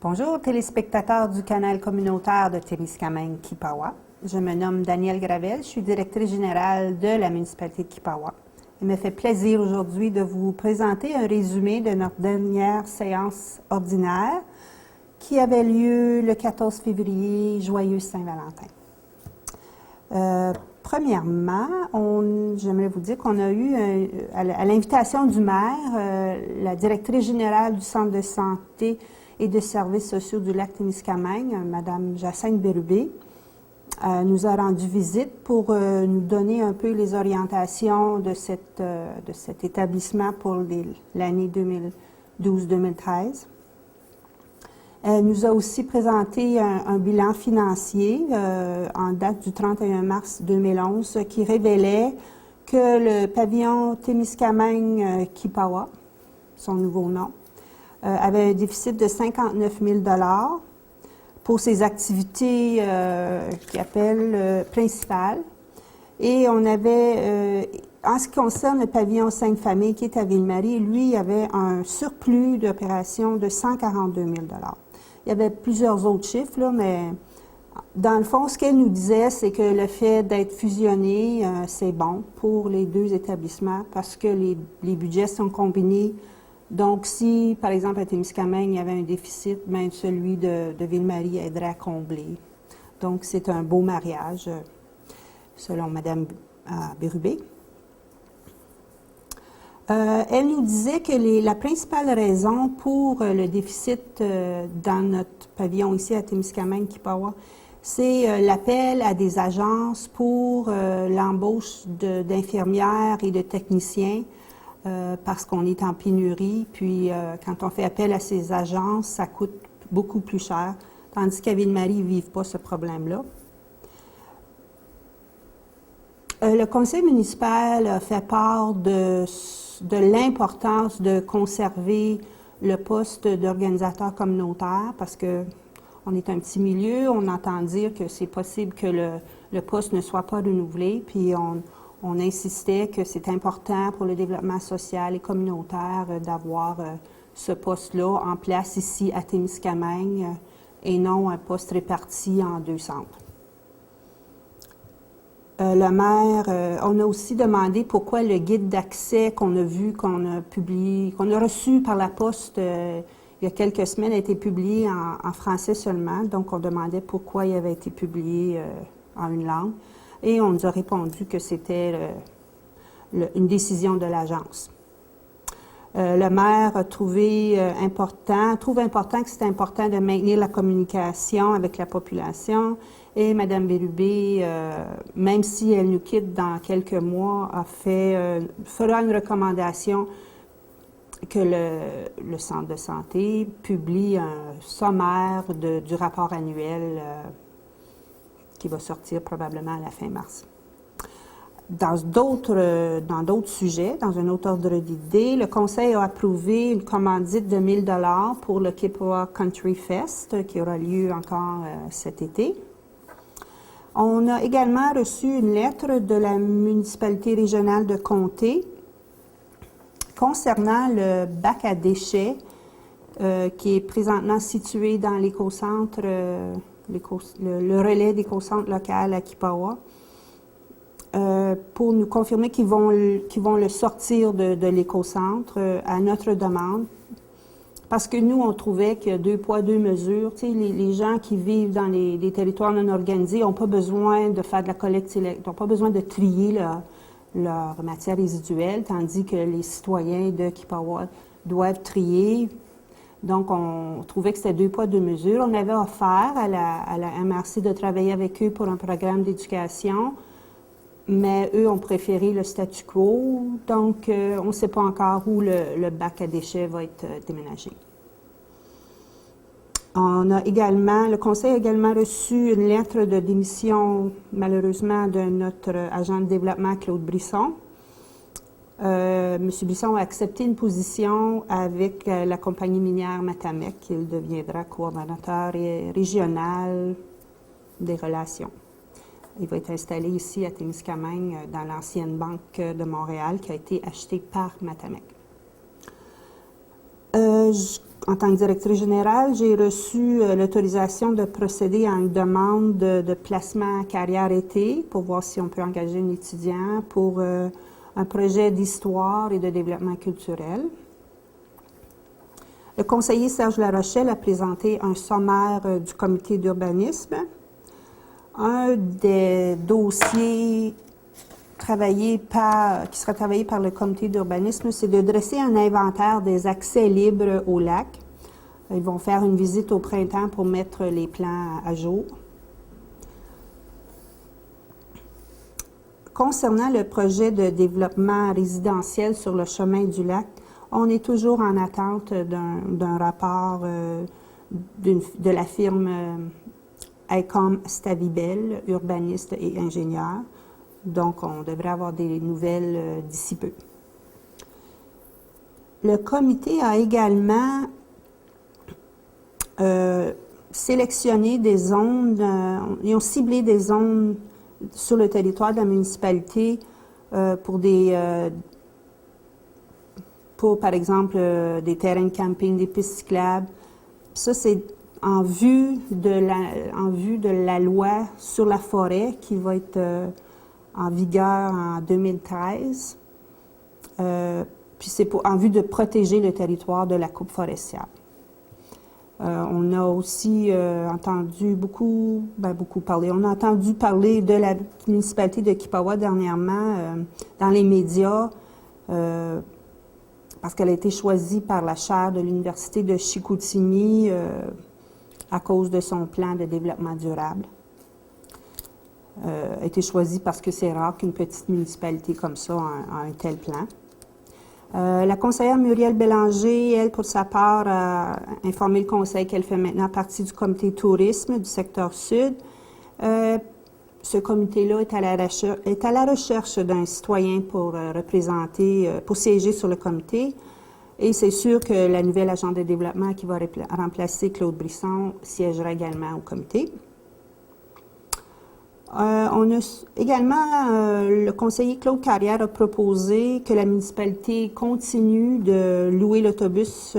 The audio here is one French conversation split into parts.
Bonjour téléspectateurs du canal communautaire de Témiscamingue-Kipawa. Je me nomme Danielle Gravel, je suis directrice générale de la municipalité de Kipawa. Il me fait plaisir aujourd'hui de vous présenter un résumé de notre dernière séance ordinaire qui avait lieu le 14 février, joyeux Saint-Valentin. Premièrement, j'aimerais vous dire qu'on a eu, à l'invitation du maire, la directrice générale du Centre de santé et de services sociaux du lac Témiscamingue, Mme Jacinthe Bérubé, nous a rendu visite pour nous donner un peu les orientations de cet établissement pour l'année 2012-2013. Elle nous a aussi présenté un bilan financier en date du 31 mars 2011 qui révélait que le pavillon Témiscamingue-Kipawa, son nouveau nom, avait un déficit de 59 000 $ pour ses activités qu'il appelle principales. Et on avait, en ce qui concerne le pavillon Sainte-Famille qui est à Ville-Marie, lui, il avait un surplus d'opérations de 142 000 $. Il y avait plusieurs autres chiffres, là, mais dans le fond, ce qu'elle nous disait, c'est que le fait d'être fusionné, c'est bon pour les deux établissements parce que les budgets sont combinés. Donc, si, par exemple, à Témiscamingue, il y avait un déficit, bien, celui de Ville-Marie aiderait à combler. Donc, c'est un beau mariage, selon Mme Bérubé. Elle nous disait que la principale raison pour le déficit dans notre pavillon ici à Témiscamingue-Kipawa, c'est l'appel à des agences pour l'embauche d'infirmières et de techniciens parce qu'on est en pénurie. Puis quand on fait appel à ces agences, ça coûte beaucoup plus cher, tandis qu'à Ville-Marie, ils ne vivent pas ce problème-là. Le conseil municipal a fait part de l'importance de conserver le poste d'organisateur communautaire parce qu'on est un petit milieu, on entend dire que c'est possible que le poste ne soit pas renouvelé, puis on insistait que c'est important pour le développement social et communautaire d'avoir ce poste-là en place ici à Témiscamingue et non un poste réparti en deux centres. Le maire, on a aussi demandé pourquoi le guide d'accès qu'on a vu, qu'on a reçu par la poste il y a quelques semaines, a été publié en français seulement. Donc, on demandait pourquoi il avait été publié en une langue. Et on nous a répondu que c'était une décision de l'agence. Le maire trouve important que c'est important de maintenir la communication avec la population. Et Mme Bérubé, même si elle nous quitte dans quelques mois, fera une recommandation que le centre de santé publie un sommaire du rapport annuel qui va sortir probablement à la fin mars. Dans d'autres sujets, dans un autre ordre d'idée, le Conseil a approuvé une commandite de 1 000 $ pour le Kipawa Country Fest qui aura lieu encore cet été. On a également reçu une lettre de la municipalité régionale de Comté concernant le bac à déchets qui est présentement situé dans l'écocentre, le relais d'écocentre local à Kipawa. Pour nous confirmer qu'ils vont le sortir de l'écocentre à notre demande. Parce que nous, on trouvait que 2 poids, 2 mesures, tu sais, les gens qui vivent dans les territoires non organisés n'ont pas besoin de faire de la collecte, n'ont pas besoin de trier leur matière résiduelle, tandis que les citoyens de Kipawa doivent trier. Donc, on trouvait que c'était 2 poids, 2 mesures. On avait offert à la MRC de travailler avec eux pour un programme d'éducation. Mais eux ont préféré le statu quo, donc on ne sait pas encore où le bac à déchets va être déménagé. Le Conseil a également reçu une lettre de démission, malheureusement, de notre agent de développement, Claude Brisson. M. Brisson a accepté une position avec la compagnie minière Matamec. Il deviendra coordonnateur régional des relations. Il va être installé ici à Témiscamingue, dans l'ancienne banque de Montréal qui a été achetée par Matamec. En tant que directrice générale, j'ai reçu l'autorisation de procéder à une demande de placement carrière-été pour voir si on peut engager un étudiant pour un projet d'histoire et de développement culturel. Le conseiller Serge Larochelle a présenté un sommaire du comité d'urbanisme. Un des dossiers qui sera travaillé par le comité d'urbanisme, c'est de dresser un inventaire des accès libres au lac. Ils vont faire une visite au printemps pour mettre les plans à jour. Concernant le projet de développement résidentiel sur le chemin du lac, on est toujours en attente d'un rapport de la firme ICOM Stavibel, urbaniste et ingénieur. Donc, on devrait avoir des nouvelles d'ici peu. Le comité a également sélectionné des zones, ils ont ciblé des zones sur le territoire de la municipalité pour par exemple, des terrains de camping, des pistes cyclables. Ça, c'est en vue de la loi sur la forêt qui va être en vigueur en 2013. Puis c'est en vue de protéger le territoire de la coupe forestière. On a aussi entendu beaucoup parler. On a entendu parler de la municipalité de Kipawa dernièrement dans les médias parce qu'elle a été choisie par la chaire de l'Université de Chicoutimi à cause de son plan de développement durable. A été choisie parce que c'est rare qu'une petite municipalité comme ça a un tel plan. La conseillère Muriel Bélanger, elle, pour sa part, a informé le conseil qu'elle fait maintenant partie du comité tourisme du secteur sud. Ce comité-là est à la recherche d'un citoyen pour pour siéger sur le comité. Et c'est sûr que la nouvelle agente de développement qui va remplacer Claude Brisson siégera également au comité. On a également, le conseiller Claude Carrière a proposé que la municipalité continue de louer l'autobus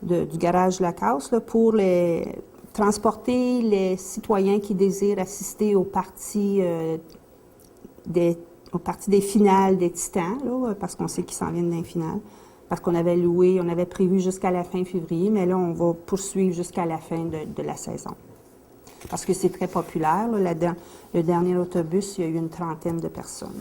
du garage Lacasse pour transporter les citoyens qui désirent assister aux parties des finales des Titans, là, parce qu'on sait qu'ils s'en viennent d'un final. Parce qu'on avait prévu jusqu'à la fin février, mais là, on va poursuivre jusqu'à la fin de la saison. Parce que c'est très populaire. Là, le dernier autobus, il y a eu une trentaine de personnes.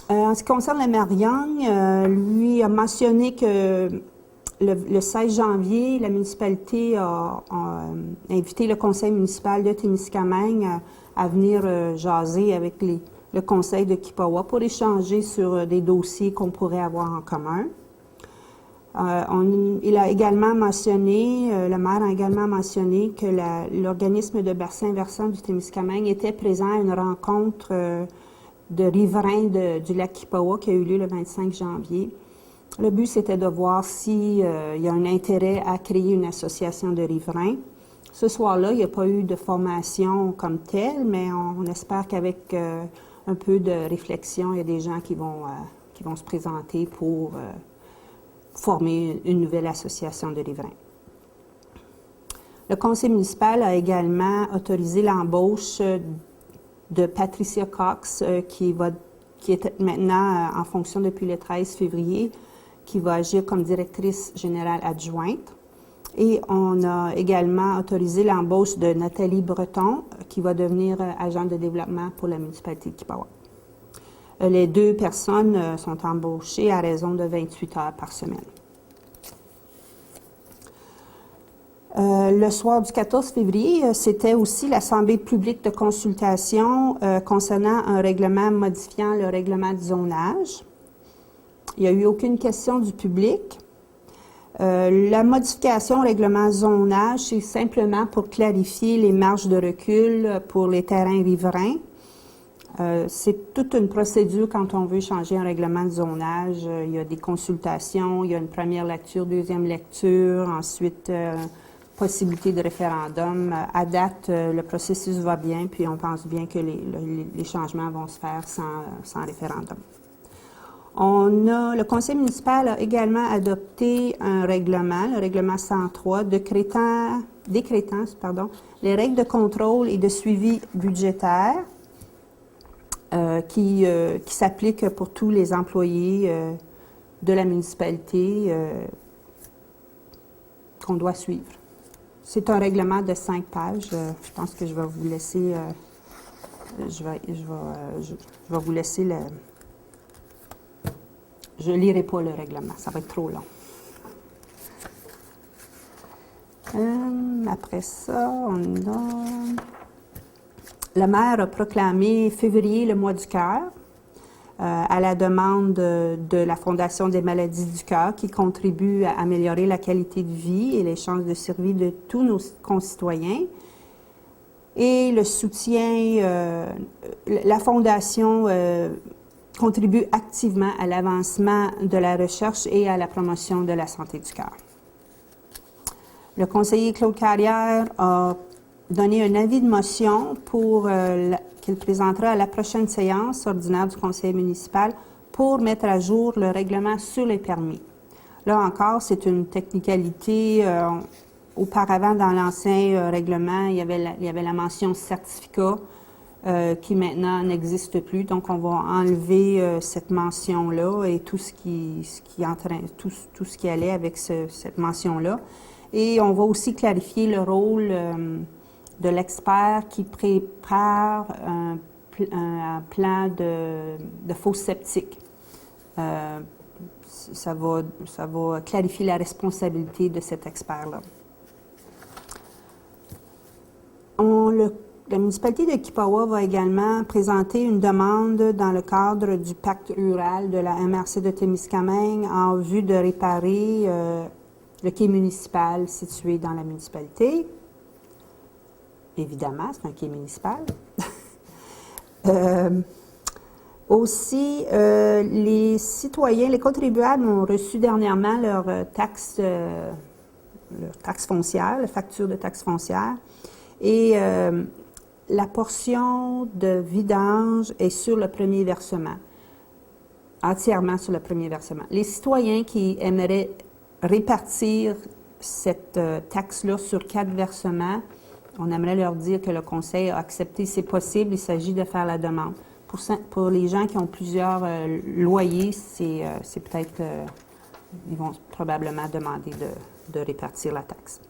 En ce qui concerne le maire Young, lui a mentionné que le 16 janvier, la municipalité a invité le conseil municipal de Témiscamingue à venir jaser avec le conseil de Kipawa pour échanger sur des dossiers qu'on pourrait avoir en commun. Il a également mentionné, le maire a également mentionné que l'organisme de bassin versant du Témiscamingue était présent à une rencontre de riverains du lac Kipawa qui a eu lieu le 25 janvier. Le but, c'était de voir s'il y a un intérêt à créer une association de riverains. Ce soir-là, il n'y a pas eu de formation comme telle, mais on espère qu'avec un peu de réflexion, il y a des gens qui vont se présenter pour former une nouvelle association de riverains. Le conseil municipal a également autorisé l'embauche de Patricia Cox, qui est maintenant en fonction depuis le 13 février, qui va agir comme directrice générale adjointe. Et on a également autorisé l'embauche de Nathalie Breton, qui va devenir agent de développement pour la municipalité de Kipawa. Les deux personnes sont embauchées à raison de 28 heures par semaine. Le soir du 14 février, c'était aussi l'Assemblée publique de consultation concernant un règlement modifiant le règlement de zonage. Il n'y a eu aucune question du public. La modification au règlement zonage, c'est simplement pour clarifier les marges de recul pour les terrains riverains. C'est toute une procédure quand on veut changer un règlement de zonage. Il y a des consultations, il y a une première lecture, deuxième lecture, ensuite possibilité de référendum. À date, le processus va bien, puis on pense bien que les changements vont se faire sans référendum. Le conseil municipal a également adopté un règlement, le règlement 103, décrétant les règles de contrôle et de suivi budgétaire qui s'appliquent pour tous les employés de la municipalité qu'on doit suivre. C'est un règlement de 5 pages. Je pense que je vais vous laisser je vais vous laisser le... Je ne lirai pas le règlement, ça va être trop long. Après ça, on a... Le maire a proclamé février le mois du cœur à la demande de la Fondation des maladies du cœur qui contribue à améliorer la qualité de vie et les chances de survie de tous nos concitoyens. Et le soutien, la Fondation contribue activement à l'avancement de la recherche et à la promotion de la santé du cœur. Le conseiller Claude Carrière a donné un avis de motion qu'il présentera à la prochaine séance ordinaire du conseil municipal pour mettre à jour le règlement sur les permis. Là encore, c'est une technicalité. Auparavant, dans l'ancien règlement, il y avait la mention certificat qui maintenant n'existe plus. Donc, on va enlever cette mention-là et tout ce qui allait avec cette mention-là. Et on va aussi clarifier le rôle de l'expert qui prépare un plan de fosse septique. Ça va clarifier la responsabilité de cet expert-là. La municipalité de Kipawa va également présenter une demande dans le cadre du pacte rural de la MRC de Témiscamingue en vue de réparer le quai municipal situé dans la municipalité. Évidemment, c'est un quai municipal. Aussi, les citoyens, les contribuables ont reçu dernièrement leur taxe foncière, la facture de taxe foncière. Et la portion de vidange est sur le premier versement, entièrement sur le premier versement. Les citoyens qui aimeraient répartir cette taxe-là sur 4 versements, on aimerait leur dire que le conseil a accepté, c'est possible, il s'agit de faire la demande. Pour les gens qui ont plusieurs loyers, c'est peut-être, ils vont probablement demander de répartir la taxe.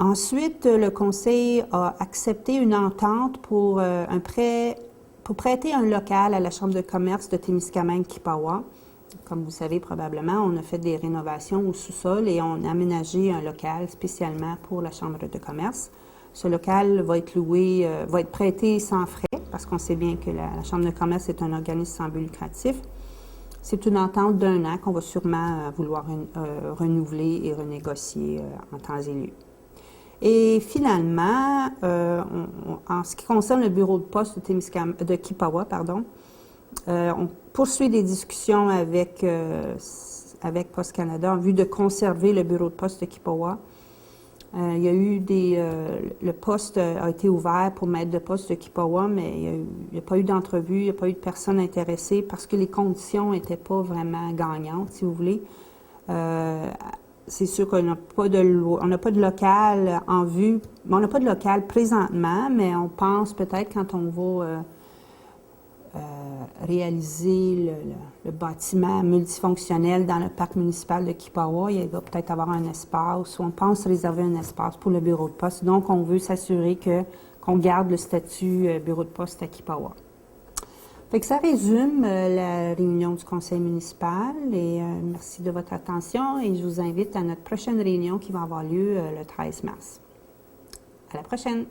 Ensuite, le conseil a accepté une entente pour prêter un local à la Chambre de commerce de Témiscamingue-Kipawa. Comme vous savez probablement, on a fait des rénovations au sous-sol et on a aménagé un local spécialement pour la Chambre de commerce. Ce local va être loué, va être prêté sans frais parce qu'on sait bien que la Chambre de commerce est un organisme sans but lucratif. C'est une entente d'1 an qu'on va sûrement vouloir renouveler et renégocier en temps et lieu. Et finalement, en ce qui concerne le bureau de poste de Kipawa, on poursuit des discussions avec Poste Canada en vue de conserver le bureau de poste de Kipawa. Il y a eu le poste a été ouvert pour maître de poste de Kipawa, mais il n'y a pas eu d'entrevue, il n'y a pas eu de personnes intéressées parce que les conditions n'étaient pas vraiment gagnantes, si vous voulez. C'est sûr qu'on n'a pas de local en vue. On n'a pas de local présentement, mais on pense peut-être quand on va réaliser le bâtiment multifonctionnel dans le parc municipal de Kipawa, il va peut-être avoir un espace, ou on pense réserver un espace pour le bureau de poste. Donc, on veut s'assurer qu'on garde le statut bureau de poste à Kipawa. Fait que ça résume la réunion du conseil municipal et merci de votre attention et je vous invite à notre prochaine réunion qui va avoir lieu le 13 mars. À la prochaine!